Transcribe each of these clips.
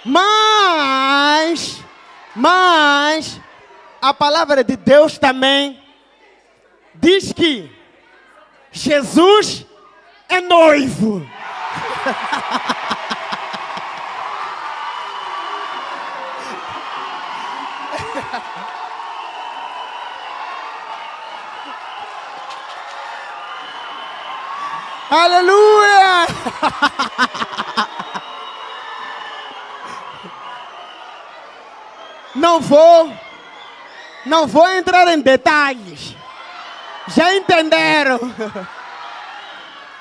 Mas a palavra de Deus também diz que Jesus é noivo. Aleluia! Não vou entrar em detalhes. Já entenderam?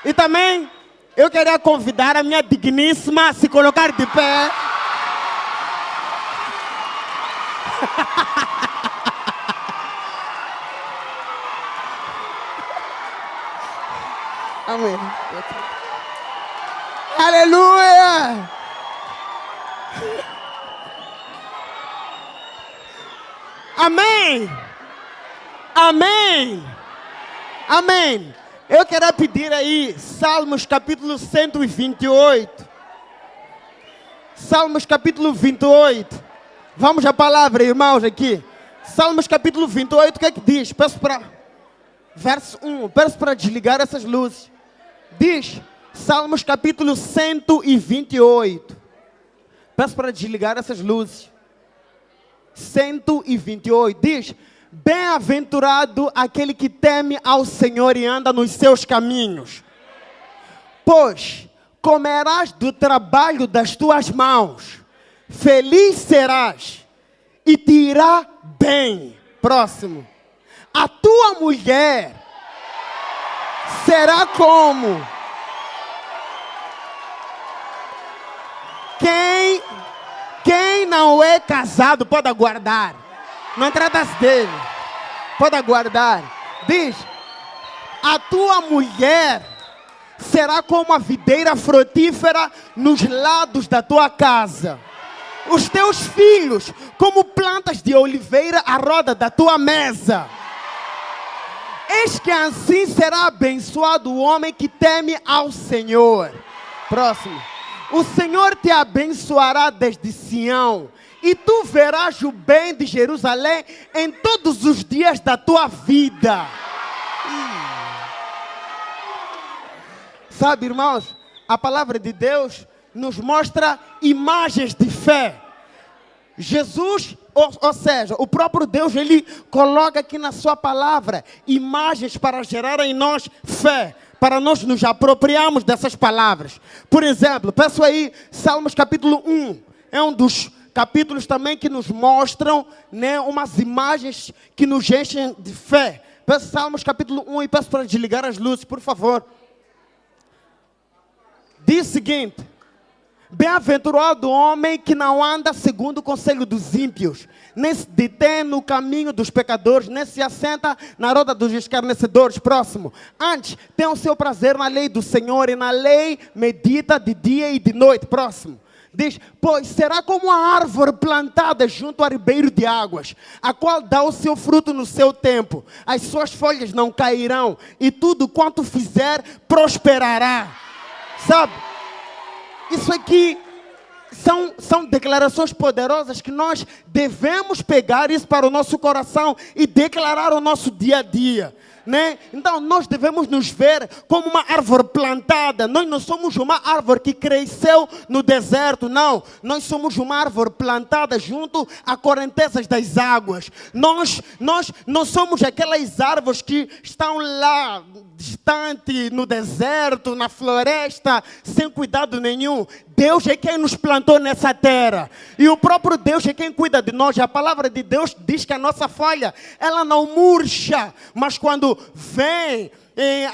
E também eu queria convidar a minha digníssima a se colocar de pé. Amém. Aleluia! Amém! Amém! Amém! Eu quero pedir aí, Salmos capítulo 128. Salmos capítulo 28. Vamos à palavra, irmãos, aqui. Salmos capítulo 28, o que é que diz? Peço para... Verso 1, peço para desligar essas luzes. Diz, Salmos capítulo 128. Peço para desligar essas luzes. 128, diz: bem-aventurado aquele que teme ao Senhor e anda nos seus caminhos. Pois comerás do trabalho das tuas mãos. Feliz serás e te irá bem. Próximo. A tua mulher será como quem não é casado pode aguardar. Não trata-se dele. Pode aguardar. Diz: a tua mulher será como a videira frutífera nos lados da tua casa. Os teus filhos como plantas de oliveira à roda da tua mesa. Eis que assim será abençoado o homem que teme ao Senhor. Próximo. O Senhor te abençoará desde Sião, e tu verás o bem de Jerusalém em todos os dias da tua vida. Sabe, irmãos, a palavra de Deus nos mostra imagens de fé. Jesus, ou seja, o próprio Deus, Ele coloca aqui na sua palavra imagens para gerar em nós fé, para nós nos apropriarmos dessas palavras. Por exemplo, peço aí, Salmos capítulo 1, é um dos capítulos também que nos mostram, né, umas imagens que nos enchem de fé. Peço Salmos capítulo 1 e peço para desligar as luzes, por favor. Diz o seguinte: bem-aventurado o homem que não anda segundo o conselho dos ímpios, nem se detém no caminho dos pecadores, nem se assenta na roda dos escarnecedores. Próximo. Antes, tem o seu prazer na lei do Senhor, e na lei medita de dia e de noite. Próximo. Diz: pois será como a árvore plantada junto ao ribeiro de águas, a qual dá o seu fruto no seu tempo. As suas folhas não cairão, e tudo quanto fizer prosperará. Sabe? Isso aqui são declarações poderosas que nós devemos pegar isso para o nosso coração e declarar o nosso dia a dia, né? Então nós devemos nos ver como uma árvore plantada. Nós não somos uma árvore que cresceu no deserto, não. Nós somos uma árvore plantada junto a correntezas das águas. Nós não somos aquelas árvores que estão lá distante, no deserto, na floresta, sem cuidado nenhum. Deus é quem nos plantou nessa terra. E o próprio Deus é quem cuida de nós. A palavra de Deus diz que a nossa folha, ela não murcha. Mas quando vem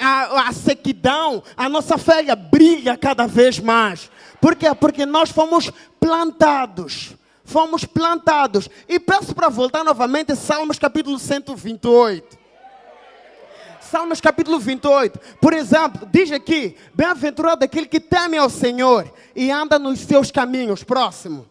a sequidão, a nossa folha brilha cada vez mais. Por quê? Porque nós fomos plantados. Fomos plantados. E peço para voltar novamente a Salmos capítulo 128. Salmos capítulo 28, por exemplo, diz aqui: bem-aventurado aquele que teme ao Senhor e anda nos seus caminhos. Próximo.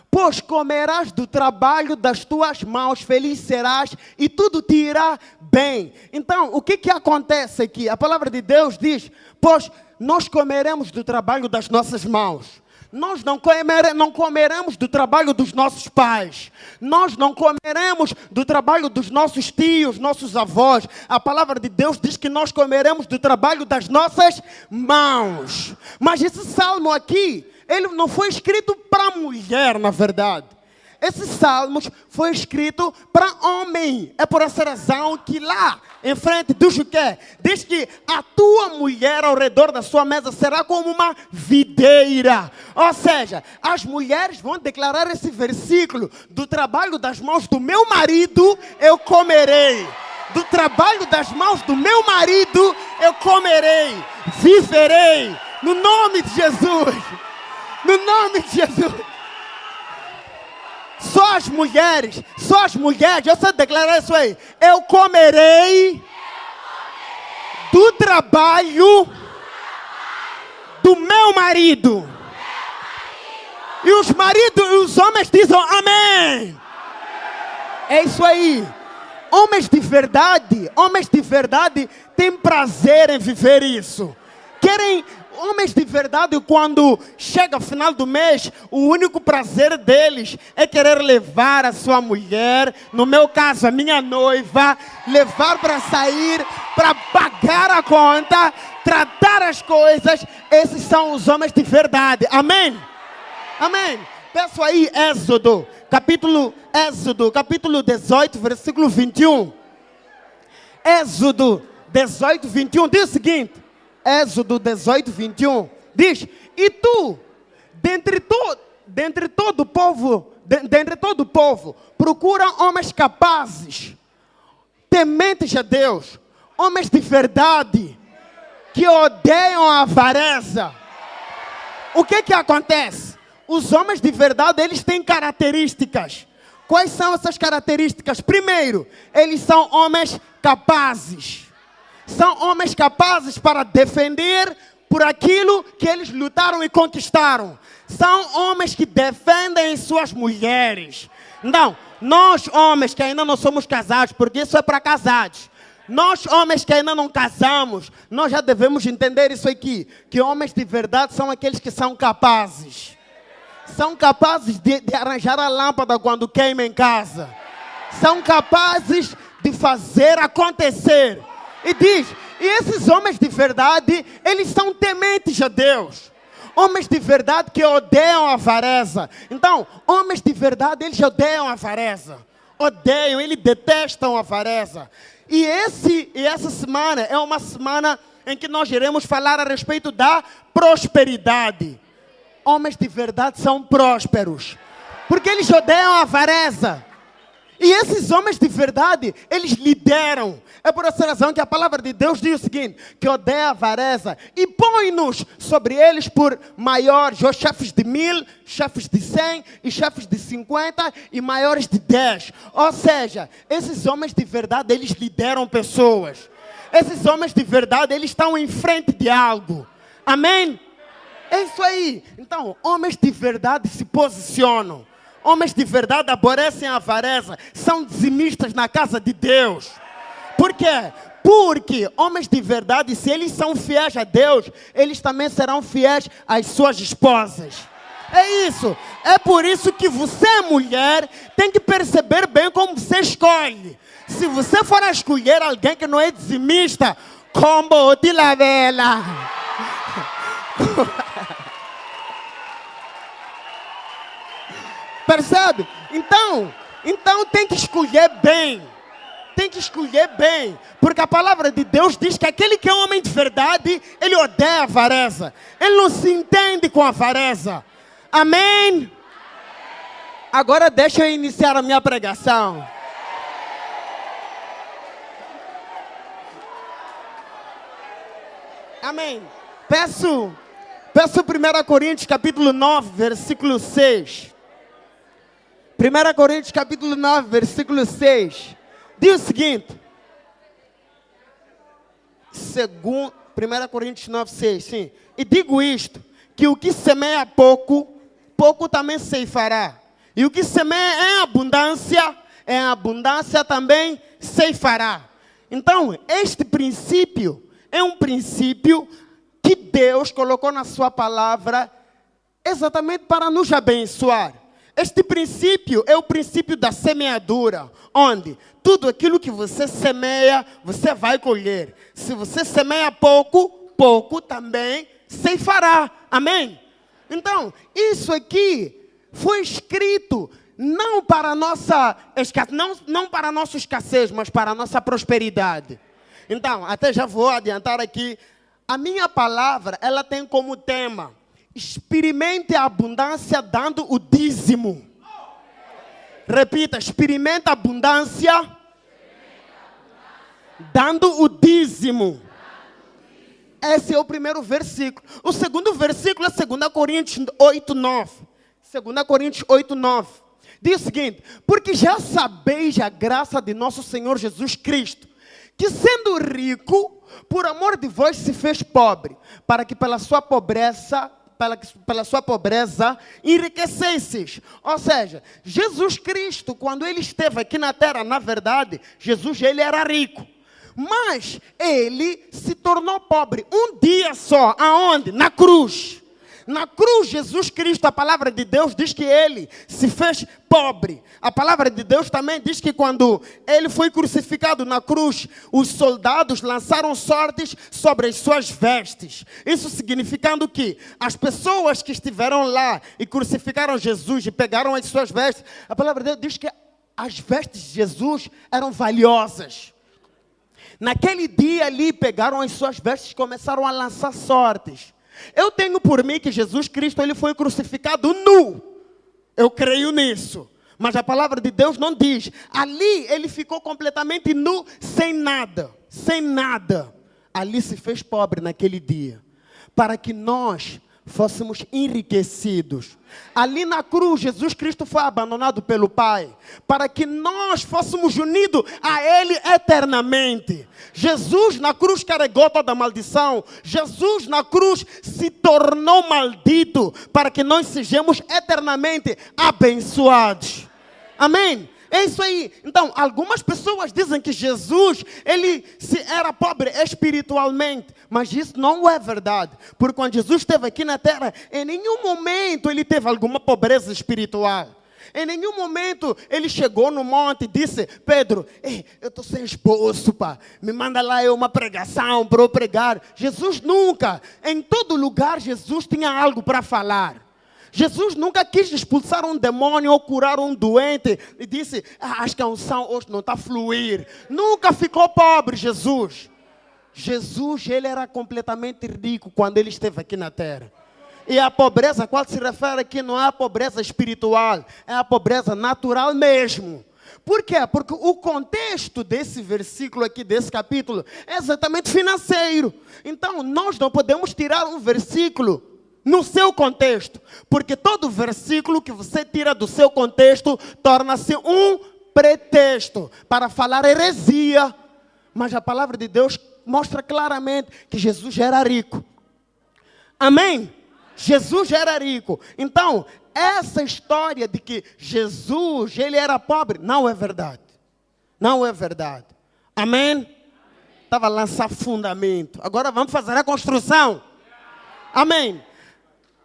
Pois comerás do trabalho das tuas mãos, feliz serás e tudo te irá bem. Então, o que acontece aqui? A palavra de Deus diz: pois nós comeremos do trabalho das nossas mãos. Nós não comeremos do trabalho dos nossos pais. Nós não comeremos do trabalho dos nossos tios, nossos avós. A palavra de Deus diz que nós comeremos do trabalho das nossas mãos. Mas esse salmo aqui, ele não foi escrito para a mulher, na verdade. Esse salmo foi escrito para homem. É por essa razão que lá em frente diz o quê? Diz que a tua mulher ao redor da sua mesa será como uma videira. Ou seja, as mulheres vão declarar esse versículo: do trabalho das mãos do meu marido eu comerei. Do trabalho das mãos do meu marido eu comerei, viverei. No nome de Jesus. No nome de Jesus. Só as mulheres, eu sei declarar isso aí. Eu comerei do trabalho do meu marido. E os maridos e os homens dizem amém. É isso aí. Homens de verdade têm prazer em viver isso. Homens de verdade, quando chega o final do mês, o único prazer deles é querer levar a sua mulher, no meu caso a minha noiva, levar para sair, para pagar a conta, tratar as coisas. Esses são os homens de verdade. Amém? Amém. Peço aí Êxodo capítulo 18, versículo 21. Êxodo 18, 21 diz o seguinte. Êxodo 18, 21, diz: e tu, dentre todo o povo, procura homens capazes, tementes a Deus, homens de verdade, que odeiam a avareza. O que acontece? Os homens de verdade, eles têm características. Quais são essas características? Primeiro, eles são homens capazes. São homens capazes para defender por aquilo que eles lutaram e conquistaram. São homens que defendem suas mulheres. Não, nós homens que ainda não somos casados, porque isso é para casados. Nós homens que ainda não casamos, nós já devemos entender isso aqui. Que homens de verdade são aqueles que são capazes. São capazes de arranjar a lâmpada quando queima em casa. São capazes de fazer acontecer. E diz, e esses homens de verdade, eles são tementes a Deus. Homens de verdade que odeiam a avareza. Então, homens de verdade, eles odeiam a avareza. Odeiam, eles detestam a avareza. E essa semana é uma semana em que nós iremos falar a respeito da prosperidade. Homens de verdade são prósperos, porque eles odeiam a avareza. E esses homens de verdade, eles lideram. É por essa razão que a palavra de Deus diz o seguinte: que odeia a avareza e põe-nos sobre eles por maiores, ou chefes de 1000, chefes de 100 e chefes de 50 e maiores de 10. Ou seja, esses homens de verdade, eles lideram pessoas. Esses homens de verdade, eles estão em frente de algo. Amém? É isso aí. Então, homens de verdade se posicionam. Homens de verdade aborrecem a avareza, são dizimistas na casa de Deus. Por quê? Porque homens de verdade, se eles são fiéis a Deus, eles também serão fiéis às suas esposas. É isso. É por isso que você, mulher, tem que perceber bem como você escolhe. Se você for a escolher alguém que não é dizimista, combo de la vela. Percebe? Então tem que escolher bem. Tem que escolher bem. Porque a palavra de Deus diz que aquele que é um homem de verdade, ele odeia a avareza. Ele não se entende com a avareza. Amém? Agora deixa eu iniciar a minha pregação. Amém. Peço 1 Coríntios capítulo 9, versículo 6. 1 Coríntios capítulo 9, versículo 6. Diz o seguinte. 1 Coríntios 9, 6, sim. E digo isto, que o que semeia pouco, pouco também ceifará. E o que semeia em abundância também ceifará. Então, este princípio é um princípio que Deus colocou na sua palavra exatamente para nos abençoar. Este princípio é o princípio da semeadura, onde tudo aquilo que você semeia, você vai colher. Se você semeia pouco, pouco também ceifará. Amém? Então, isso aqui foi escrito não para nossa escassez, não para nossa escassez, mas para a nossa prosperidade. Então, até já vou adiantar aqui, a minha palavra, ela tem como tema: experimente a abundância dando o dízimo. Repita, experimente a abundância dando o dízimo. Esse é o primeiro versículo. O segundo versículo é 2 Coríntios 8:9. 2 Coríntios 8:9. Diz o seguinte: porque já sabeis a graça de nosso Senhor Jesus Cristo, que sendo rico, por amor de vós se fez pobre, para que pela sua pobreza enriquecesses. Ou seja, Jesus Cristo, quando ele esteve aqui na terra, na verdade, Jesus, ele era rico. Mas ele se tornou pobre um dia só. Aonde? Na cruz. Na cruz, Jesus Cristo, a palavra de Deus diz que ele se fez pobre. A palavra de Deus também diz que quando ele foi crucificado na cruz, os soldados lançaram sortes sobre as suas vestes. Isso significando que as pessoas que estiveram lá e crucificaram Jesus e pegaram as suas vestes, a palavra de Deus diz que as vestes de Jesus eram valiosas. Naquele dia ali, pegaram as suas vestes e começaram a lançar sortes. Eu tenho por mim que Jesus Cristo, ele foi crucificado nu. Eu creio nisso. Mas a palavra de Deus não diz. Ali ele ficou completamente nu, sem nada. Sem nada. Ali se fez pobre naquele dia. Para que nós fôssemos enriquecidos. Ali na cruz, Jesus Cristo foi abandonado pelo Pai, para que nós fôssemos unidos a Ele eternamente. Jesus na cruz carregou toda a maldição. Jesus na cruz se tornou maldito, para que nós sejamos eternamente abençoados. Amém? É isso aí. Então, algumas pessoas dizem que Jesus, ele era pobre espiritualmente. Mas isso não é verdade. Porque quando Jesus esteve aqui na terra, em nenhum momento ele teve alguma pobreza espiritual. Em nenhum momento ele chegou no monte e disse: Pedro, eu estou sem esposo, pá. Me manda lá uma pregação para eu pregar. Jesus nunca. Em todo lugar Jesus tinha algo para falar. Jesus nunca quis expulsar um demônio ou curar um doente e disse: acho que a unção hoje não está a fluir. Nunca ficou pobre Jesus. Jesus, ele era completamente rico quando ele esteve aqui na terra. E a pobreza a qual se refere aqui não é a pobreza espiritual, é a pobreza natural mesmo. Por quê? Porque o contexto desse versículo aqui, desse capítulo, é exatamente financeiro. Então, nós não podemos tirar um versículo no seu contexto, porque todo versículo que você tira do seu contexto torna-se um pretexto para falar heresia. Mas a palavra de Deus mostra claramente que Jesus era rico. Amém? Jesus era rico. Então, essa história de que Jesus, ele era pobre, não é verdade. Não é verdade. Amém? Estava a lançar fundamento. Agora vamos fazer a construção. Amém?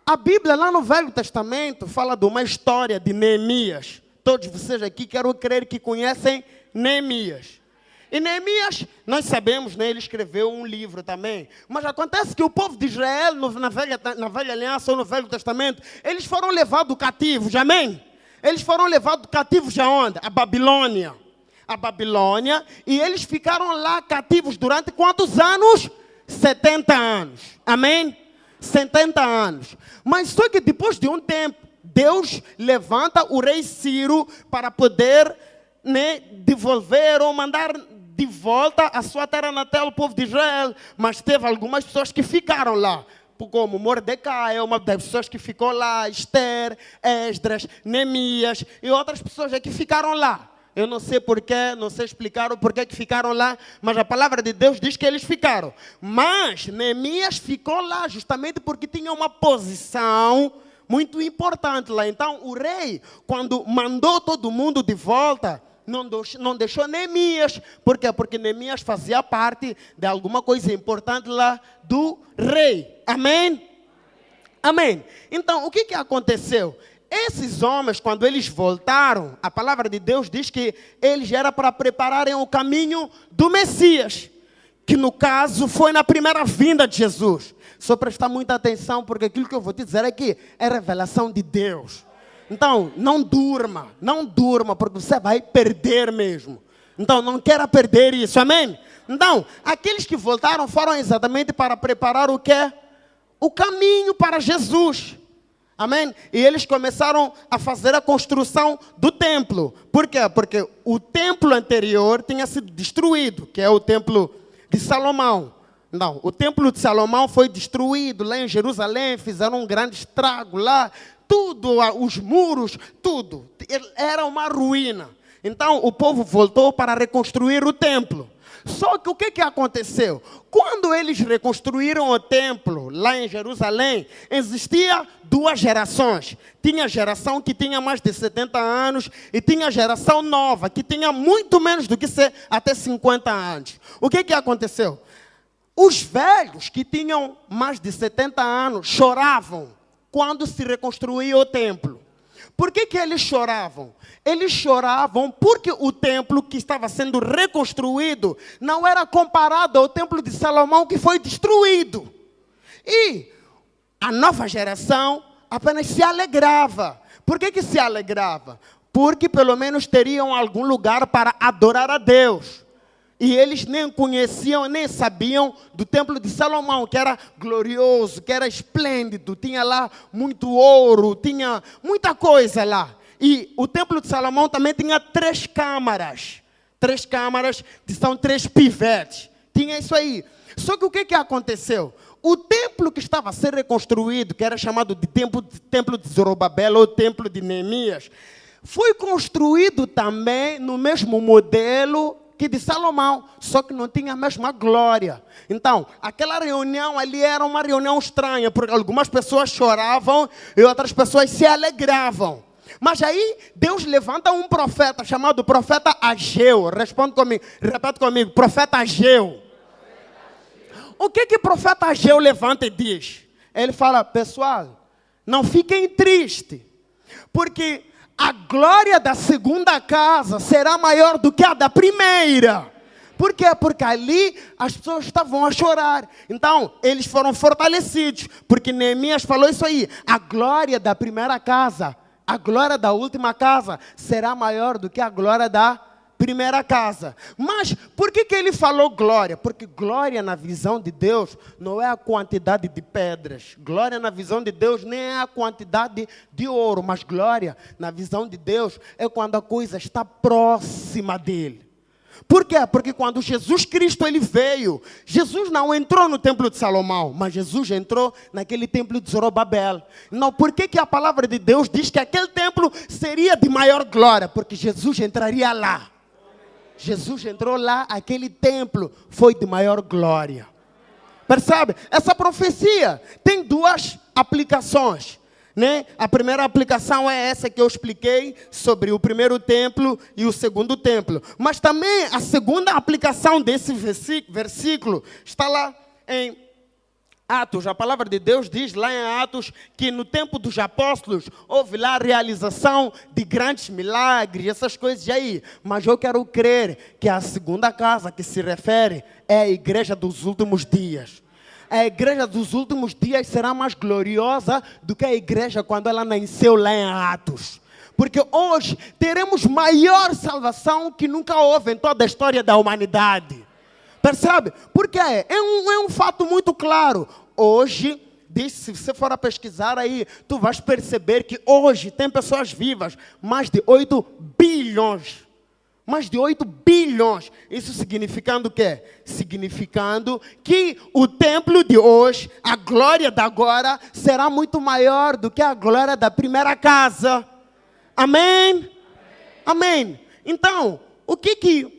A Bíblia, lá no Velho Testamento, fala de uma história de Neemias. Todos vocês aqui, quero crer que conhecem Neemias. E Neemias, nós sabemos, né, ele escreveu um livro também. Mas acontece que o povo de Israel, na velha aliança ou no Velho Testamento, eles foram levados cativos, amém? Eles foram levados cativos aonde? A Babilônia. A Babilônia, e eles ficaram lá cativos durante quantos anos? 70 anos, amém? 70 anos. Mas só que depois de um tempo, Deus levanta o rei Ciro para poder, né, devolver ou mandar de volta a sua terra natal, o povo de Israel. Mas teve algumas pessoas que ficaram lá, como Mordecai, uma das pessoas que ficou lá, Esther, Esdras, Neemias e outras pessoas que ficaram lá. Eu não sei porquê, não sei explicar o porquê que ficaram lá, mas a palavra de Deus diz que eles ficaram. Mas Neemias ficou lá justamente porque tinha uma posição muito importante lá. Então o rei, quando mandou todo mundo de volta, não deixou Neemias. Por quê? Porque Neemias fazia parte de alguma coisa importante lá do rei. Amém? Amém? Então, o que aconteceu? Esses homens, quando eles voltaram, a palavra de Deus diz que eles eram para prepararem o caminho do Messias, que no caso foi na primeira vinda de Jesus. Só prestar muita atenção, porque aquilo que eu vou te dizer aqui é revelação de Deus. Então, não durma, porque você vai perder mesmo. Então, não queira perder isso, amém? Então, aqueles que voltaram foram exatamente para preparar o quê? O caminho para Jesus. Amém? E eles começaram a fazer a construção do templo. Por quê? Porque o templo anterior tinha sido destruído, que é o templo de Salomão. Não, o templo de Salomão foi destruído lá em Jerusalém, fizeram um grande estrago lá, tudo, os muros, tudo. Era uma ruína. Então o povo voltou para reconstruir o templo. Só que o que aconteceu? Quando eles reconstruíram o templo lá em Jerusalém, existia duas gerações. Tinha a geração que tinha mais de 70 anos e tinha a geração nova, que tinha muito menos do que até 50 anos. O que aconteceu? Os velhos que tinham mais de 70 anos choravam quando se reconstruía o templo. Por que eles choravam? Eles choravam porque o templo que estava sendo reconstruído não era comparado ao templo de Salomão que foi destruído. E a nova geração apenas se alegrava. Por que se alegrava? Porque pelo menos teriam algum lugar para adorar a Deus. E eles nem conheciam, nem sabiam do templo de Salomão, que era glorioso, que era esplêndido, tinha lá muito ouro, tinha muita coisa lá. E o templo de Salomão também tinha 3 câmaras. 3 câmaras, que são 3 pivetes. Tinha isso aí. Só que o que aconteceu? O templo que estava a ser reconstruído, que era chamado de templo de Zorobabel ou templo de Neemias, foi construído também no mesmo modelo que de Salomão, só que não tinha a mesma glória. Então, aquela reunião ali era uma reunião estranha, porque algumas pessoas choravam e outras pessoas se alegravam. Mas aí, Deus levanta um profeta chamado profeta Ageu. Repete comigo, profeta Ageu. O que o profeta Ageu levanta e diz? Ele fala, pessoal, não fiquem tristes, porque a glória da segunda casa será maior do que a da primeira. Por quê? Porque ali as pessoas estavam a chorar. Então, eles foram fortalecidos. Porque Neemias falou isso aí. A glória da primeira casa, a glória da última casa será maior do que a glória da primeira casa. Mas por que ele falou glória? Porque glória na visão de Deus não é a quantidade de pedras. Glória na visão de Deus nem é a quantidade de ouro. Mas glória na visão de Deus é quando a coisa está próxima dele. Por quê? Porque quando Jesus Cristo ele veio, Jesus não entrou no templo de Salomão, mas Jesus entrou naquele templo de Zorobabel. Não, por que a palavra de Deus diz que aquele templo seria de maior glória? Porque Jesus entraria lá. Jesus entrou lá, aquele templo foi de maior glória. Percebe? Essa profecia tem 2 aplicações, né? A primeira aplicação é essa que eu expliquei sobre o primeiro templo e o segundo templo. Mas também a segunda aplicação desse versículo está lá em Atos. A palavra de Deus diz lá em Atos que no tempo dos apóstolos houve lá a realização de grandes milagres, essas coisas aí. Mas eu quero crer que a segunda casa que se refere é a igreja dos últimos dias. A igreja dos últimos dias será mais gloriosa do que a igreja quando ela nasceu lá em Atos. Porque hoje teremos maior salvação que nunca houve em toda a história da humanidade. Percebe? Porque é um fato muito claro. Hoje, se você for a pesquisar aí, tu vais perceber que hoje tem pessoas vivas, mais de 8 bilhões. Mais de 8 bilhões. Isso significando o quê? Significando que o templo de hoje, a glória da agora, será muito maior do que a glória da primeira casa. Amém? Amém. Então, o que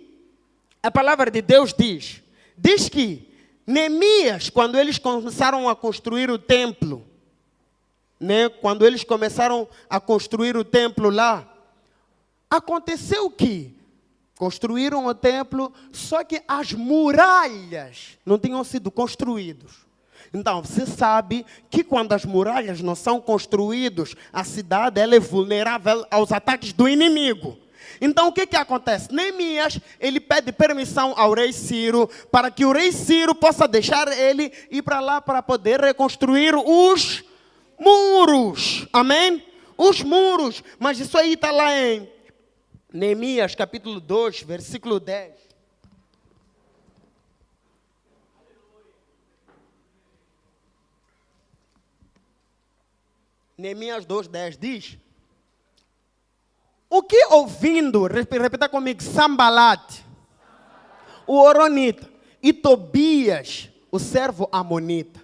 a palavra de Deus diz? Diz que Neemias, quando eles começaram a construir o templo, né? Quando eles começaram a construir o templo lá, aconteceu que construíram o templo, só que as muralhas não tinham sido construídas. Então, você sabe que quando as muralhas não são construídas, a cidade ela é vulnerável aos ataques do inimigo. Então, o que acontece? Neemias, ele pede permissão ao rei Ciro, para que o rei Ciro possa deixar ele ir para lá para poder reconstruir os muros. Amém? Os muros. Mas isso aí está lá em Neemias, capítulo 2, versículo 10. Neemias 2:10 diz: o que ouvindo, repita comigo, Sambalat, o Horonita, e Tobias, o servo amonita,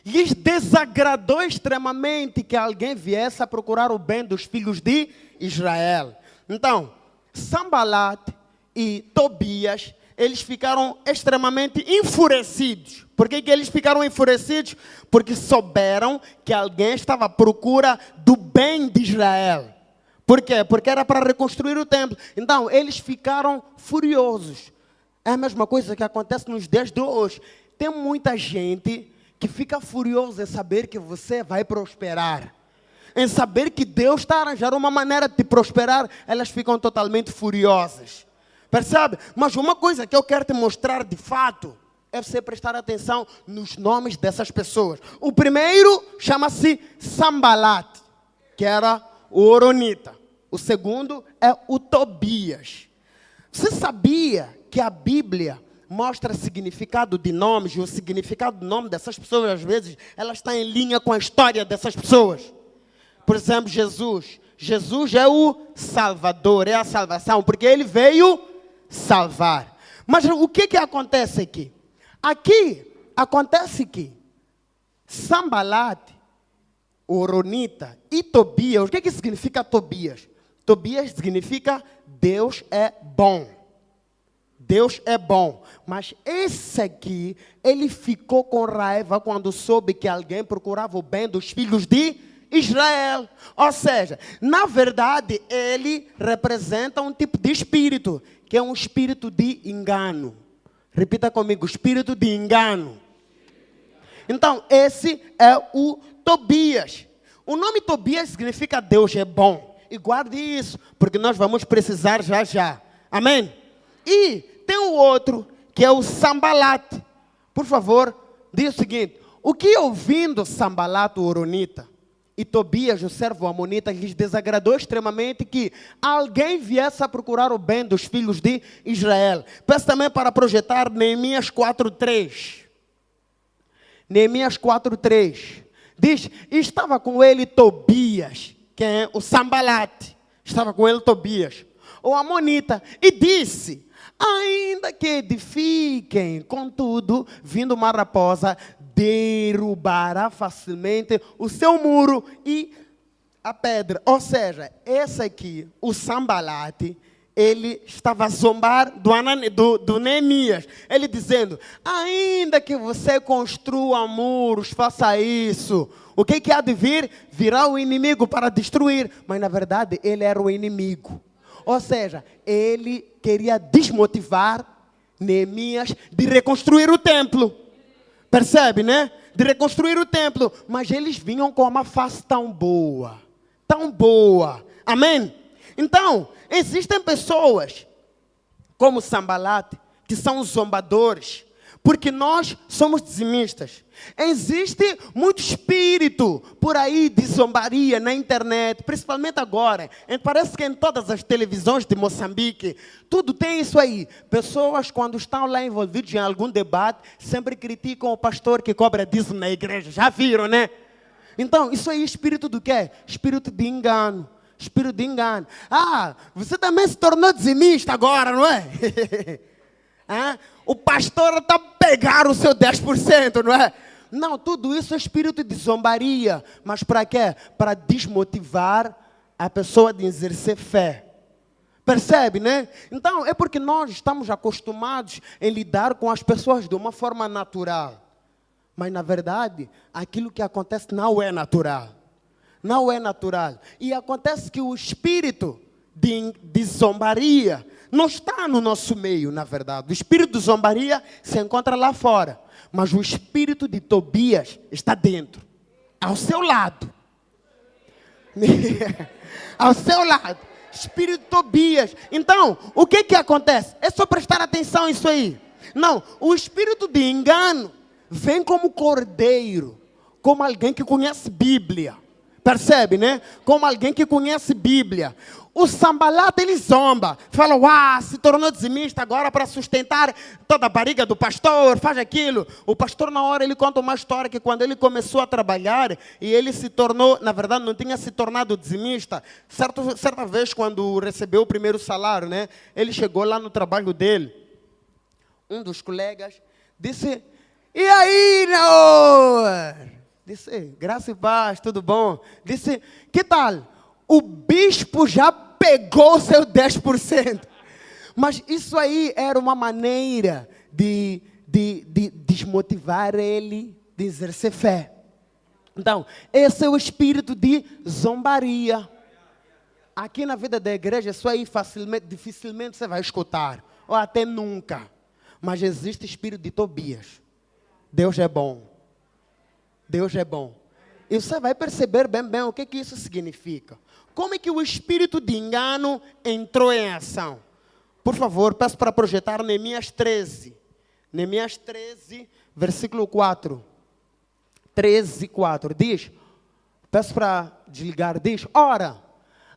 lhes desagradou extremamente que alguém viesse a procurar o bem dos filhos de Israel. Então, Sambalat e Tobias, eles ficaram extremamente enfurecidos. Por que eles ficaram enfurecidos? Porque souberam que alguém estava à procura do bem de Israel. Por quê? Porque era para reconstruir o templo. Então, eles ficaram furiosos. É a mesma coisa que acontece nos dias de hoje. Tem muita gente que fica furiosa em saber que você vai prosperar. Em saber que Deus está a arranjar uma maneira de te prosperar, elas ficam totalmente furiosas. Percebe? Mas uma coisa que eu quero te mostrar de fato é você prestar atenção nos nomes dessas pessoas. O primeiro chama-se Sambalat, que era o Horonita. O segundo é o Tobias. Você sabia que a Bíblia mostra significado de nomes, e o significado do nome dessas pessoas, às vezes, ela está em linha com a história dessas pessoas? Por exemplo, Jesus. Jesus é o Salvador, é a salvação, porque ele veio salvar. Mas o que acontece aqui? Aqui acontece que Sambalat, Horonita e Tobias, o que significa Tobias? Tobias significa Deus é bom. Deus é bom. Mas esse aqui, ele ficou com raiva quando soube que alguém procurava o bem dos filhos de Israel. Ou seja, na verdade, ele representa um tipo de espírito, que é um espírito de engano. Repita comigo, espírito de engano. Então, esse é o Tobias. O nome Tobias significa Deus é bom. E guarde isso, porque nós vamos precisar já já. Amém? E tem o outro, que é o Sambalat. Por favor, diz o seguinte: o que ouvindo Sambalat, o Horonita, e Tobias, o servo amonita, lhes desagradou extremamente que alguém viesse a procurar o bem dos filhos de Israel. Peço também para projetar Neemias 4:3. Neemias 4:3. Diz, estava com ele Tobias, que é o Sambalat. Estava com ele Tobias, o amonita, e disse: ainda que edifiquem, contudo, vindo uma raposa, derrubará facilmente o seu muro e a pedra. Ou seja, esse aqui, o Sambalat, ele estava a zombar do Neemias. Ele dizendo, ainda que você construa muros, faça isso. O que há de vir? Virá o inimigo para destruir. Mas na verdade, ele era o inimigo. Ou seja, ele queria desmotivar Neemias de reconstruir o templo. Percebe, né? De reconstruir o templo. Mas eles vinham com uma face tão boa. Tão boa. Amém? Então, existem pessoas como Sambalat, que são zombadores, porque nós somos dizimistas. Existe muito espírito por aí de zombaria na internet, principalmente agora. Parece que em todas as televisões de Moçambique, tudo tem isso aí. Pessoas, quando estão lá envolvidas em algum debate, sempre criticam o pastor que cobra dízimo na igreja. Já viram, né? Então, isso aí é espírito do quê? Espírito de engano. Espírito de engano. Ah, você também se tornou dizimista agora, não é? O pastor está a pegar o seu 10%, não é? Não, tudo isso é espírito de zombaria. Mas para quê? Para desmotivar a pessoa de exercer fé. Percebe, né? Então, é porque nós estamos acostumados em lidar com as pessoas de uma forma natural. Mas, na verdade, aquilo que acontece não é natural. Não é natural. E acontece que o espírito de zombaria não está no nosso meio, na verdade. O espírito de zombaria se encontra lá fora. mas o espírito de Tobias está dentro, ao seu lado. Ao seu lado, espírito de Tobias. Então, o que acontece? É só prestar atenção nisso aí. Não, o espírito de engano vem como cordeiro, como alguém que conhece Bíblia. Percebe, né? Como alguém que conhece Bíblia. O Sambalata, ele zomba. Fala, se tornou dizimista agora para sustentar toda a barriga do pastor, faz aquilo. O pastor, na hora, ele conta uma história que quando ele começou a trabalhar e ele se tornou, na verdade, não tinha se tornado dizimista. Certa vez, quando recebeu o primeiro salário, né? Ele chegou lá no trabalho dele. Um dos colegas disse, e aí, Naor? Disse, graça e paz, tudo bom? Disse, que tal? O bispo já pegou o seu 10%. Mas isso aí era uma maneira de desmotivar ele de exercer fé. Então, esse é o espírito de zombaria. Aqui na vida da igreja, isso aí dificilmente você vai escutar. Ou até nunca. Mas existe espírito de Tobias. Deus é bom. Deus é bom. E você vai perceber bem o que isso significa. Como é que o espírito de engano entrou em ação? Por favor, peço para projetar Neemias 13. Neemias 13, versículo 4. 13, 4. Diz, peço para desligar, diz, ora,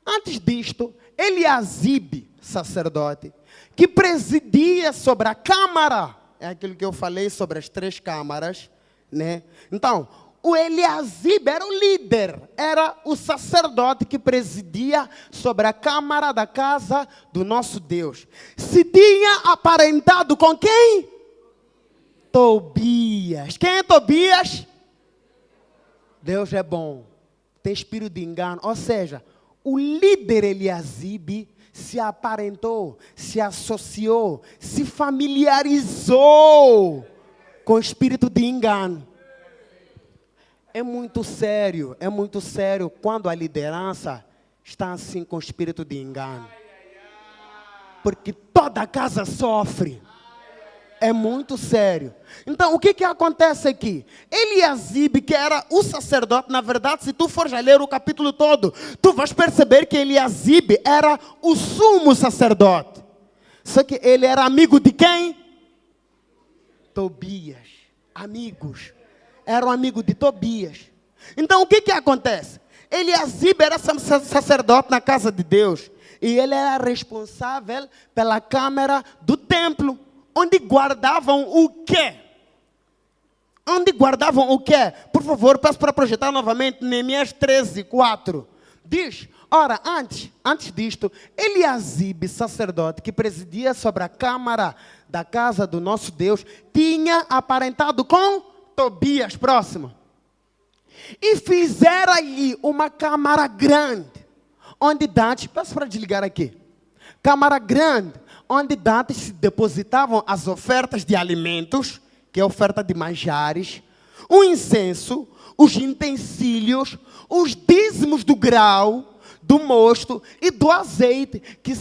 antes disto, Eliasibe, sacerdote, que presidia sobre a câmara, é aquilo que eu falei sobre as 3 câmaras, né? Então, o Eliasibe era o líder, era o sacerdote que presidia sobre a câmara da casa do nosso Deus. Se tinha aparentado com quem? Tobias. Quem é Tobias? Deus é bom. Tem espírito de engano. Ou seja, o líder Eliasibe se aparentou, se associou, se familiarizou com o espírito de engano. É muito sério quando a liderança está assim com o espírito de engano. Porque toda a casa sofre. É muito sério. Então, o que acontece aqui? Eliasibe, que era o sacerdote, na verdade, se tu for já ler o capítulo todo, tu vais perceber que Eliasibe era o sumo sacerdote. Só que ele era amigo de quem? Tobias. Amigos. Era um amigo de Tobias. Então, o que acontece? Eliasibe era sacerdote na casa de Deus. E ele era responsável pela câmara do templo. Onde guardavam o quê? Onde guardavam o quê? Por favor, peço para projetar novamente Neemias 13, 4. Diz, ora, antes disto, Eliasibe, sacerdote, que presidia sobre a câmara da casa do nosso Deus, tinha aparentado com Tobias, próximo. E fizeram ali uma câmara grande, onde dantes, peço para desligar aqui, câmara grande, onde dantes se depositavam as ofertas de alimentos, que é a oferta de manjares, o incenso, os utensílios, os dízimos do grau, do mosto e do azeite, que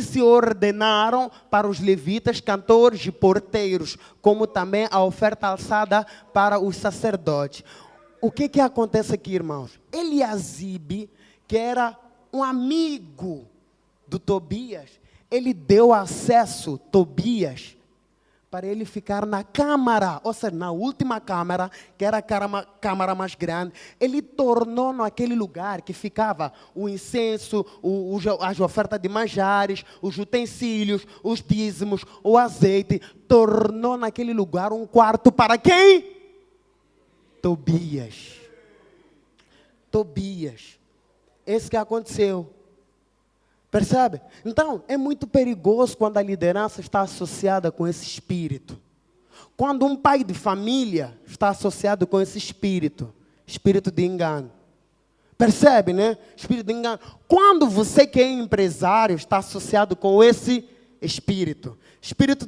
se ordenaram para os levitas, cantores e porteiros, como também a oferta alçada para os sacerdotes. O que acontece aqui, irmãos? Eliasibe, que era um amigo do Tobias, ele deu acesso, Tobias, para ele ficar na câmara, ou seja, na última câmara, que era a câmara mais grande. Ele tornou naquele lugar que ficava o incenso, as ofertas de manjares, os utensílios, os dízimos, o azeite. Tornou naquele lugar um quarto para quem? Tobias. Tobias. Esse que aconteceu. Percebe? Então, é muito perigoso quando a liderança está associada com esse espírito. Quando um pai de família está associado com esse espírito de engano. Percebe, né? Espírito de engano. Quando você que é empresário está associado com esse espírito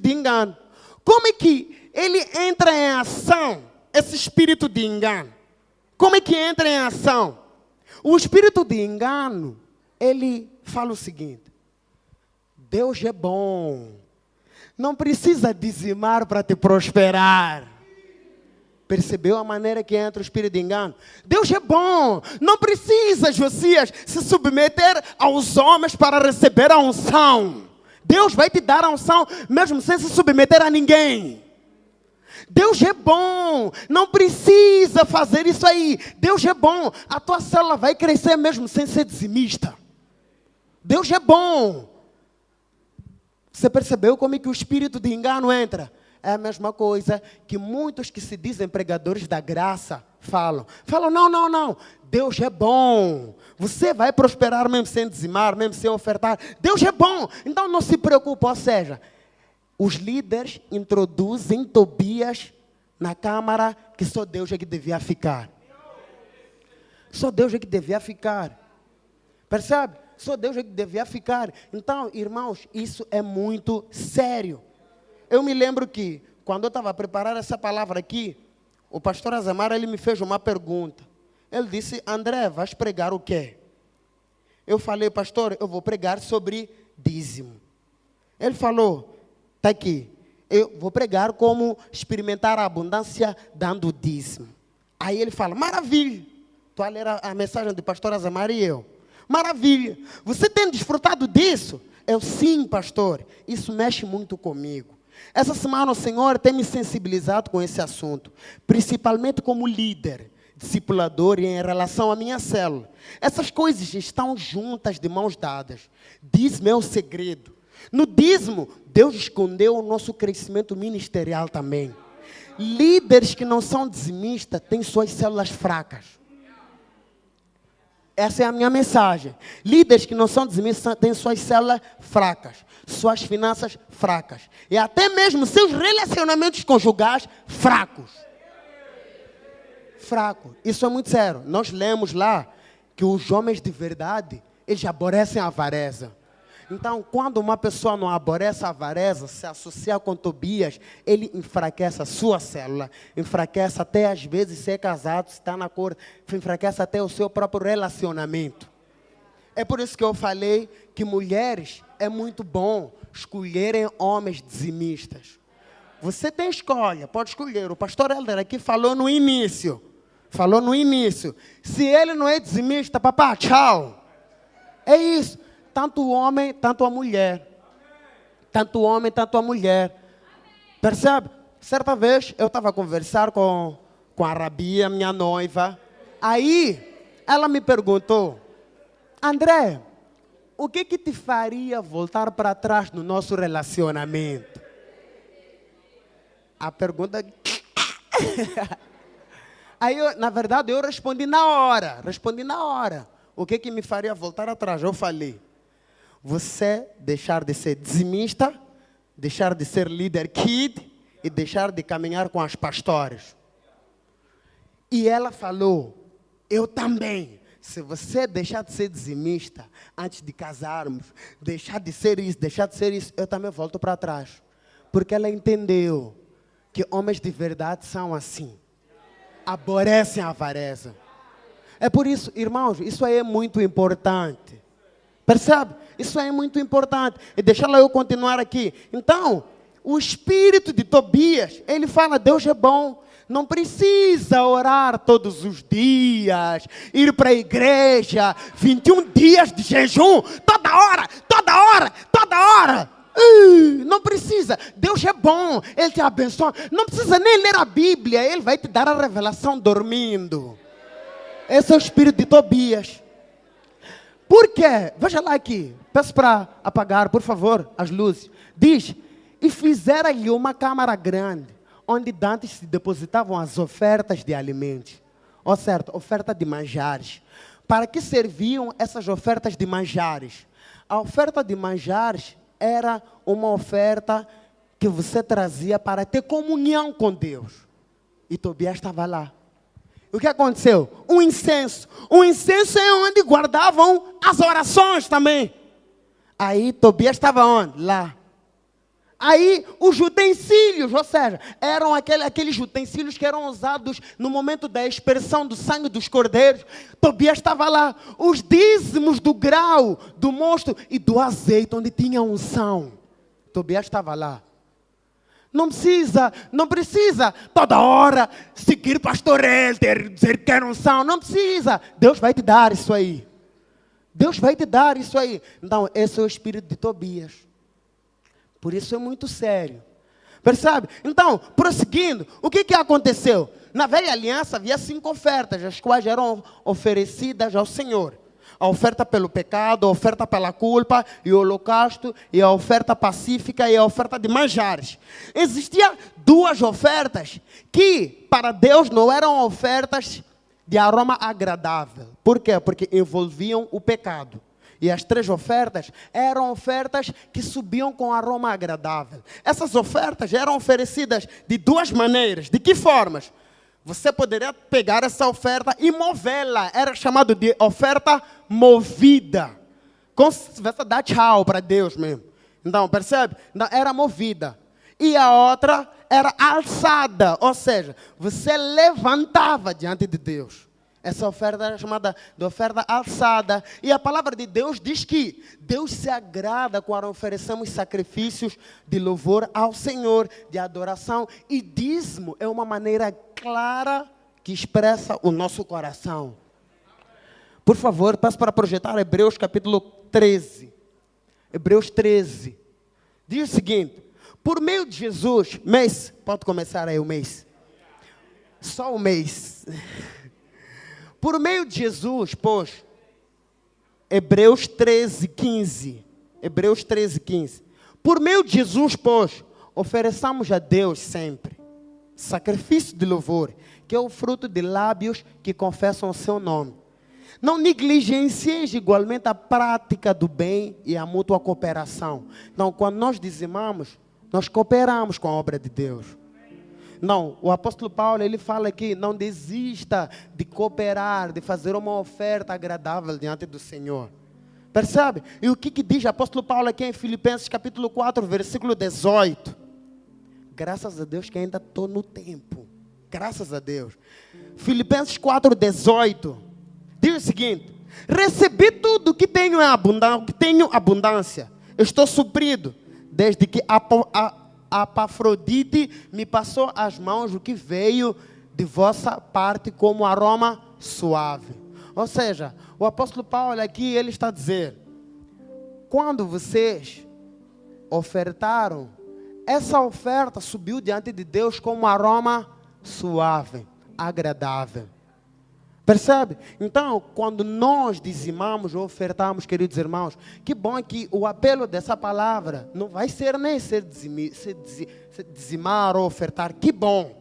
de engano. Como é que ele entra em ação, esse espírito de engano? Como é que entra em ação? O espírito de engano, ele fala o seguinte: Deus é bom, não precisa dizimar para te prosperar. Percebeu a maneira que entra o espírito de engano? Deus é bom. Não precisa, Josias, se submeter aos homens para receber a unção. Deus vai te dar a unção mesmo sem se submeter a ninguém. Deus é bom. Não precisa fazer isso aí. Deus é bom. A tua célula vai crescer mesmo sem ser dizimista. Deus é bom. Você percebeu como é que o espírito de engano entra? É a mesma coisa que muitos que se dizem pregadores da graça falam. Falam, não. Deus é bom. Você vai prosperar mesmo sem dizimar, mesmo sem ofertar. Deus é bom. Então não se preocupe. Ou seja, os líderes introduzem Tobias na câmara que só Deus é que devia ficar. Só Deus é que devia ficar. Percebe? Só Deus é que devia ficar. Então, irmãos, isso é muito sério. Eu me lembro que, quando eu estava a preparar essa palavra aqui, o pastor Azamar, ele me fez uma pergunta. Ele disse, André, vais pregar o quê? Eu falei, pastor, eu vou pregar sobre dízimo. Ele falou, está aqui, eu vou pregar como experimentar a abundância dando dízimo. Aí ele fala, maravilha. Estou a ler a mensagem do pastor Azamar e eu. Maravilha. Você tem desfrutado disso? Eu, sim, pastor. Isso mexe muito comigo. Essa semana o Senhor tem me sensibilizado com esse assunto, principalmente como líder, discipulador e em relação à minha célula. Essas coisas estão juntas, de mãos dadas. Dízimo é o segredo. No dízimo, Deus escondeu o nosso crescimento ministerial também. Líderes que não são dizimistas têm suas células fracas. Essa é a minha mensagem. Líderes que não são dizimistas têm suas células fracas, suas finanças fracas. E até mesmo seus relacionamentos conjugais fracos. Fraco. Isso é muito sério. Nós lemos lá que os homens de verdade, eles aborrecem a avareza. Então, quando uma pessoa não aborrece a avareza, se associa com Tobias, ele enfraquece a sua célula, enfraquece até às vezes se é casado, se está na cor, enfraquece até o seu próprio relacionamento. É por isso que eu falei que mulheres é muito bom escolherem homens dizimistas. Você tem escolha, pode escolher. O pastor Helder aqui falou no início. Se ele não é dizimista, papá, tchau. É isso. Tanto o homem, tanto a mulher. Tanto o homem, tanto a mulher. Percebe? Certa vez eu estava a conversar com a Rabia, minha noiva. Aí ela me perguntou, André, o que te faria voltar para trás no nosso relacionamento? A pergunta... Aí, na verdade, eu respondi na hora. O que me faria voltar atrás? Eu falei, você deixar de ser dizimista, deixar de ser líder kid e deixar de caminhar com as pastores. E ela falou, eu também. Se você deixar de ser dizimista antes de casarmos, deixar de ser isso, eu também volto para trás. Porque ela entendeu que homens de verdade são assim. Aborrecem a avareza. É por isso, irmãos, isso aí é muito importante. Percebe? Isso aí é muito importante. E deixa eu continuar aqui. Então, o espírito de Tobias, ele fala, Deus é bom. Não precisa orar todos os dias, ir para a igreja, 21 dias de jejum, toda hora. Não precisa. Deus é bom, Ele te abençoa. Não precisa nem ler a Bíblia, Ele vai te dar a revelação dormindo. Esse é o espírito de Tobias. Por quê? Veja lá aqui. Peço para apagar, por favor, as luzes. Diz, e fizeram-lhe uma câmara grande, onde dantes se depositavam as ofertas de alimentos. Ou certo, oferta de manjares. Para que serviam essas ofertas de manjares? A oferta de manjares era uma oferta que você trazia para ter comunhão com Deus. E Tobias estava lá. O que aconteceu? Um incenso. O incenso é onde guardavam as orações também. Aí Tobias estava onde? Lá. Aí os utensílios, ou seja, eram aqueles utensílios que eram usados no momento da expressão do sangue dos cordeiros. Tobias estava lá. Os dízimos do grau, do mosto e do azeite, onde tinha unção. Tobias estava lá. Não precisa toda hora seguir pastor Helder, dizer que não são. Não precisa. Deus vai te dar isso aí. Deus vai te dar isso aí. Então, esse é o espírito de Tobias. Por isso é muito sério. Percebe? Então, prosseguindo, o que aconteceu? Na velha aliança havia 5 ofertas, as quais eram oferecidas ao Senhor. A oferta pelo pecado, a oferta pela culpa, e o holocausto, e a oferta pacífica, e a oferta de manjares. Existiam 2 ofertas que, para Deus, não eram ofertas de aroma agradável. Por quê? Porque envolviam o pecado. E as 3 ofertas eram ofertas que subiam com aroma agradável. Essas ofertas eram oferecidas de 2 maneiras. De que formas? Você poderia pegar essa oferta e movê-la. Era chamado de oferta movida. Como se você dar tchau para Deus mesmo. Então, percebe? Então, era movida. E a outra era alçada. Ou seja, você levantava diante de Deus. Essa oferta era chamada de oferta alçada. E a palavra de Deus diz que Deus se agrada quando oferecemos sacrifícios de louvor ao Senhor, de adoração. E dízimo é uma maneira clara que expressa o nosso coração. Por favor, passe para projetar Hebreus capítulo 13. Hebreus 13. Diz o seguinte: por meio de Jesus, mês, pode começar aí o mês. Só o mês. Por meio de Jesus, pois, Hebreus 13, 15. Hebreus 13, 15. Por meio de Jesus, pois, ofereçamos a Deus sempre sacrifício de louvor, que é o fruto de lábios que confessam o seu nome. Não negligencieis igualmente a prática do bem e a mútua cooperação. Então, quando nós dizimamos, nós cooperamos com a obra de Deus. Não, o apóstolo Paulo, ele fala aqui, não desista de cooperar, de fazer uma oferta agradável diante do Senhor. Percebe? E o que diz o apóstolo Paulo aqui em Filipenses capítulo 4, versículo 18? Graças a Deus que ainda estou no tempo. Graças a Deus. Filipenses 4, 18. Diz o seguinte: recebi tudo que tenho abundância. Estou suprido, desde que Epafrodite me passou às mãos o que veio de vossa parte como aroma suave. Ou seja, o apóstolo Paulo aqui, ele está a dizer, quando vocês ofertaram, essa oferta subiu diante de Deus como um aroma suave, agradável. Percebe? Então, quando nós dizimamos ou ofertamos, queridos irmãos, que bom que o apelo dessa palavra não vai ser nem ser dizimar ou ofertar. Que bom.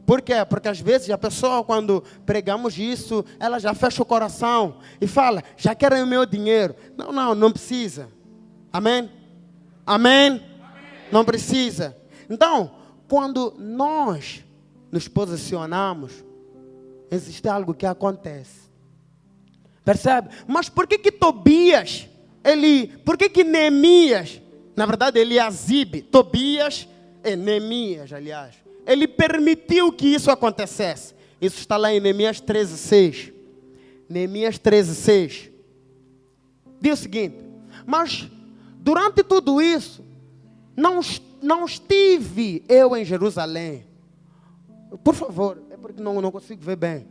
Por quê? Porque às vezes a pessoa, quando pregamos isso, ela já fecha o coração e fala, já querem o meu dinheiro. Não precisa. Amém? Amém? Não precisa. Então, quando nós nos posicionamos, existe algo que acontece. Percebe? Mas por que Tobias, por que Neemias, na verdade Eliasibe, Tobias e Neemias, aliás, ele permitiu que isso acontecesse? Isso está lá em Neemias 13:6. Neemias 13:6. Diz o seguinte: mas durante tudo isso, não estive eu em Jerusalém. Por favor, é porque não consigo ver bem.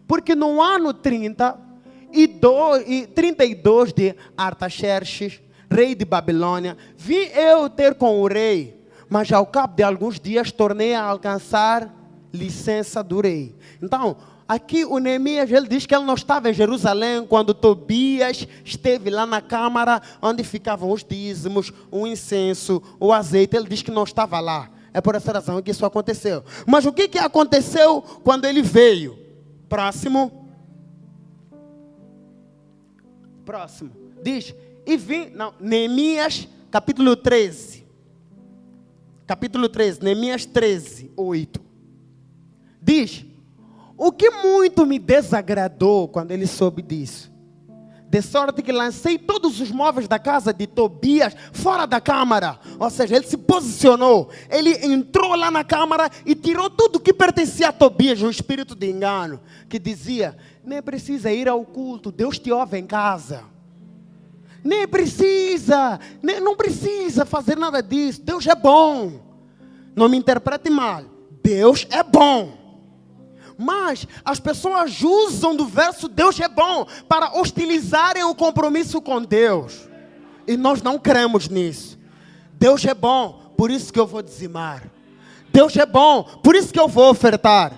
Porque no ano 32 de Artaxerxes, rei de Babilônia, vim eu ter com o rei, mas ao cabo de alguns dias tornei a alcançar licença do rei. Então, aqui o Neemias, ele diz que ele não estava em Jerusalém quando Tobias esteve lá na câmara onde ficavam os dízimos, o incenso, o azeite. Ele diz que não estava lá. É por essa razão que isso aconteceu. Mas o que aconteceu quando ele veio? Próximo. Diz, Neemias capítulo 13. Capítulo 13, Neemias 13, 8. Diz, o que muito me desagradou quando ele soube disso, de sorte que lancei todos os móveis da casa de Tobias fora da câmara. Ou seja, ele se posicionou, ele entrou lá na câmara e tirou tudo que pertencia a Tobias, o espírito de engano, que dizia, nem precisa ir ao culto, Deus te ouve em casa. Não precisa fazer nada disso, Deus é bom. Não me interprete mal. Deus é bom. Mas as pessoas usam do verso Deus é bom para hostilizarem o compromisso com Deus. E nós não cremos nisso. Deus é bom, por isso que eu vou dizimar. Deus é bom, por isso que eu vou ofertar.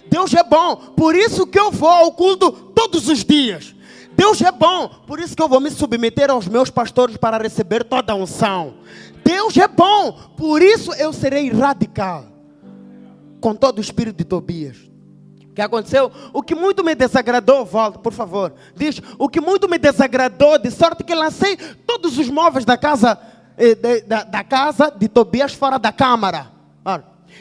Deus é bom, por isso que eu vou ao culto todos os dias. Deus é bom, por isso que eu vou me submeter aos meus pastores para receber toda a unção. Deus é bom, por isso eu serei radical. Com todo o espírito de Tobias. O que aconteceu? O que muito me desagradou, volta por favor. Diz, o que muito me desagradou, de sorte que lancei todos os móveis da casa de Tobias fora da câmara.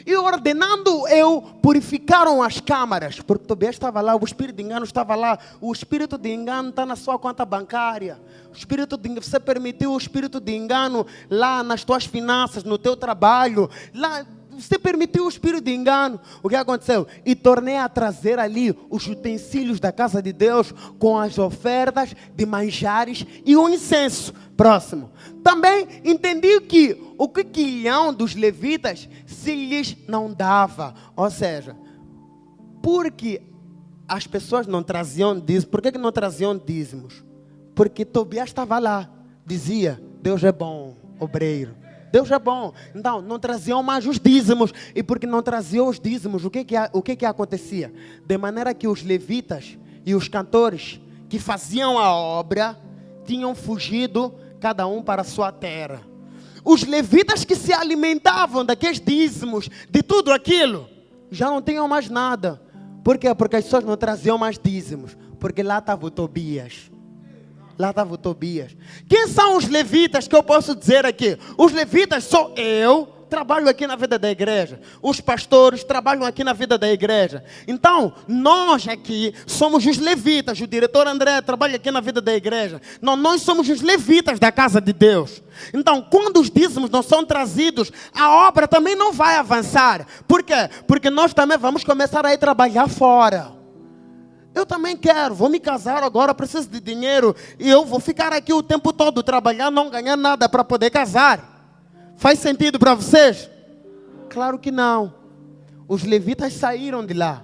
E ordenando eu, purificaram as câmaras. Porque Tobias estava lá, o espírito de engano estava lá. O espírito de engano está na sua conta bancária. Você permitiu o espírito de engano lá nas tuas finanças, no teu trabalho. Lá, você permitiu o espírito de engano. O que aconteceu? E tornei a trazer ali os utensílios da casa de Deus com as ofertas de manjares e o incenso. Próximo. Também entendi que o quinhão dos levitas se lhes não dava. Ou seja, porque as pessoas não traziam dízimos. Por que não traziam dízimos? Porque Tobias estava lá. Dizia, Deus é bom, obreiro. Deus é bom. Então, não traziam mais os dízimos. E porque não traziam os dízimos, o que acontecia? De maneira que os levitas e os cantores que faziam a obra tinham fugido cada um para a sua terra. Os levitas que se alimentavam daqueles dízimos, de tudo aquilo, já não tinham mais nada. Por quê? Porque as pessoas não traziam mais dízimos. Porque lá estava o Tobias. Lá estava o Tobias. Quem são os levitas que eu posso dizer aqui? Os levitas sou eu, trabalho aqui na vida da igreja. Os pastores trabalham aqui na vida da igreja. Então, nós aqui somos os levitas. O diretor André trabalha aqui na vida da igreja. Não, nós somos os levitas da casa de Deus. Então, quando os dízimos não são trazidos, a obra também não vai avançar. Por quê? Porque nós também vamos começar a ir trabalhar fora. Eu também quero, vou me casar agora, preciso de dinheiro. E eu vou ficar aqui o tempo todo trabalhando, não ganhar nada para poder casar. Faz sentido para vocês? Claro que não. Os levitas saíram de lá.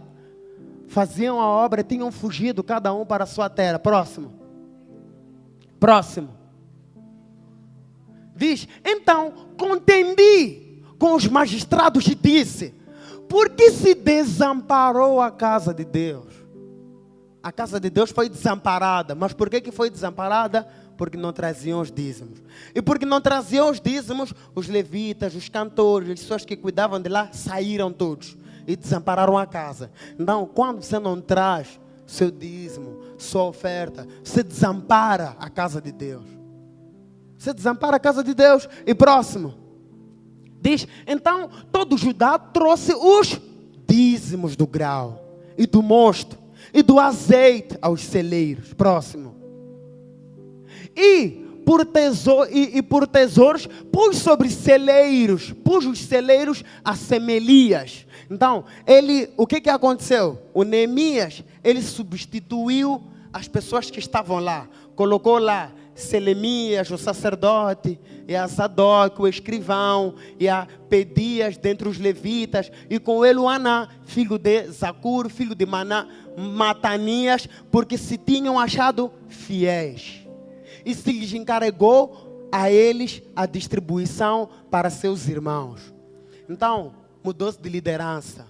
Faziam a obra, tinham fugido cada um para a sua terra. Próximo. Próximo. Diz, então, contendi com os magistrados e disse, por que se desamparou a casa de Deus? A casa de Deus foi desamparada. Mas por que foi desamparada? Porque não traziam os dízimos. E porque não traziam os dízimos, os levitas, os cantores, as pessoas que cuidavam de lá, saíram todos. E desampararam a casa. Então, quando você não traz seu dízimo, sua oferta, você desampara a casa de Deus. Você desampara a casa de Deus. E próximo. Diz, então, todo Judá trouxe os dízimos do grau e do mosto e do azeite aos celeiros. Próximo. E por tesouros pus sobre celeiros, pus os celeiros a semelias. Então, o que aconteceu? O Neemias, ele substituiu as pessoas que estavam lá. Colocou lá Selemias, o sacerdote, e a Zadok, o escrivão, e a Pedias dentre os levitas, e com ele o Aná, filho de Zacur, filho de Matanias, porque se tinham achado fiéis. E se lhes encarregou a eles a distribuição para seus irmãos. Então, mudou-se de liderança.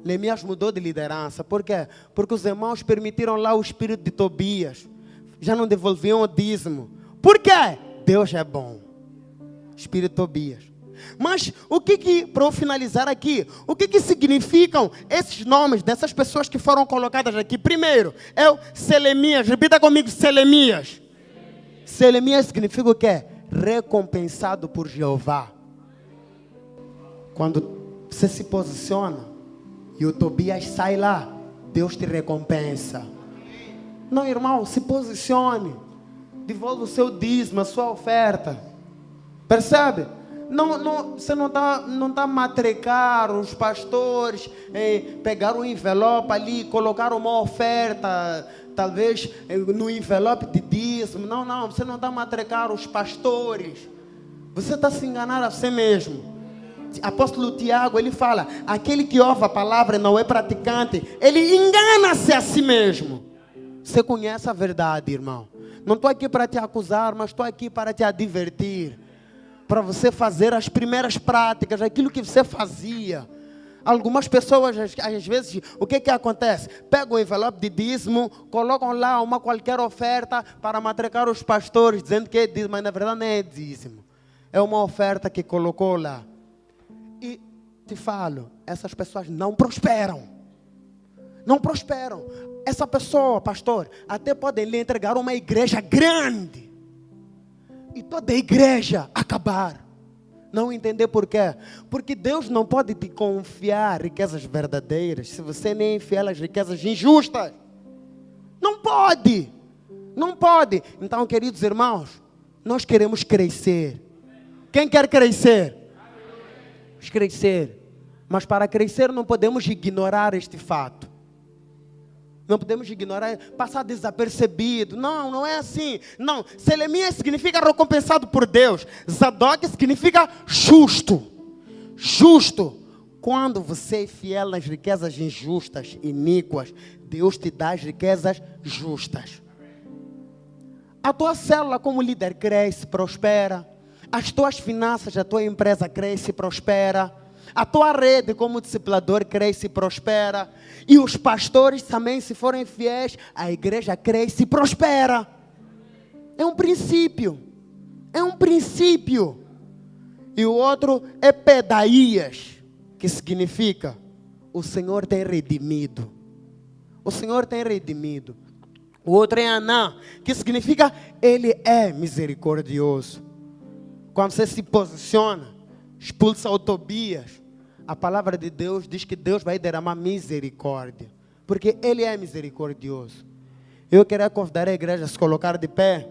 Neemias mudou de liderança. Por quê? Porque os irmãos permitiram lá o espírito de Tobias. Já não devolviam o dízimo. Por quê? Deus é bom. Espírito Tobias. Mas para eu finalizar aqui, o que significam esses nomes dessas pessoas que foram colocadas aqui? Primeiro, é o Selemias. Repita comigo, Selemias. Selemias significa o quê? Recompensado por Jeová. Quando você se posiciona e o Tobias sai lá, Deus te recompensa. Não, irmão, se posicione. Devolva o seu dízimo, a sua oferta. Percebe? Você não está a matrecar os pastores, pegar um envelope ali, colocar uma oferta, talvez no envelope de dízimo. Não, você não está a matrecar os pastores. Você está a se enganar a si mesmo. apóstolo Tiago, ele fala, aquele que ouve a palavra e não é praticante, ele engana-se a si mesmo. Você conhece a verdade, irmão. Não estou aqui para te acusar, mas estou aqui para te advertir. Para você fazer as primeiras práticas, aquilo que você fazia. Algumas pessoas, às vezes, o que acontece? Pegam o envelope de dízimo, colocam lá uma qualquer oferta para matracar os pastores, dizendo que é dízimo, mas na verdade não é dízimo. É uma oferta que colocou lá. E te falo, essas pessoas não prosperam. Não prosperam. Essa pessoa, pastor, até podem lhe entregar uma igreja grande. E toda a igreja acabar. Não entender por quê? Porque Deus não pode te confiar riquezas verdadeiras se você nem enfiar as riquezas injustas. Não pode. Não pode. Então, queridos irmãos, nós queremos crescer. Quem quer crescer? Vamos crescer. Mas para crescer não podemos ignorar este fato. Não podemos ignorar, passar desapercebido. Não, não é assim. Não, Selemias significa recompensado por Deus. Zadok significa justo. Justo. Quando você é fiel nas riquezas injustas, iníquas, Deus te dá as riquezas justas. A tua célula como líder cresce, prospera. As tuas finanças, a tua empresa cresce e prospera. A tua rede como discipulador cresce e prospera. E os pastores também, se forem fiéis, a igreja cresce e prospera. É um princípio. É um princípio. E o outro é Pedaías, que significa o Senhor tem redimido. O Senhor tem redimido. O outro é Anã, que significa Ele é misericordioso. Quando você se posiciona, expulsa o Tobias, a palavra de Deus diz que Deus vai derramar misericórdia, porque Ele é misericordioso. Eu queria convidar a igreja a se colocar de pé.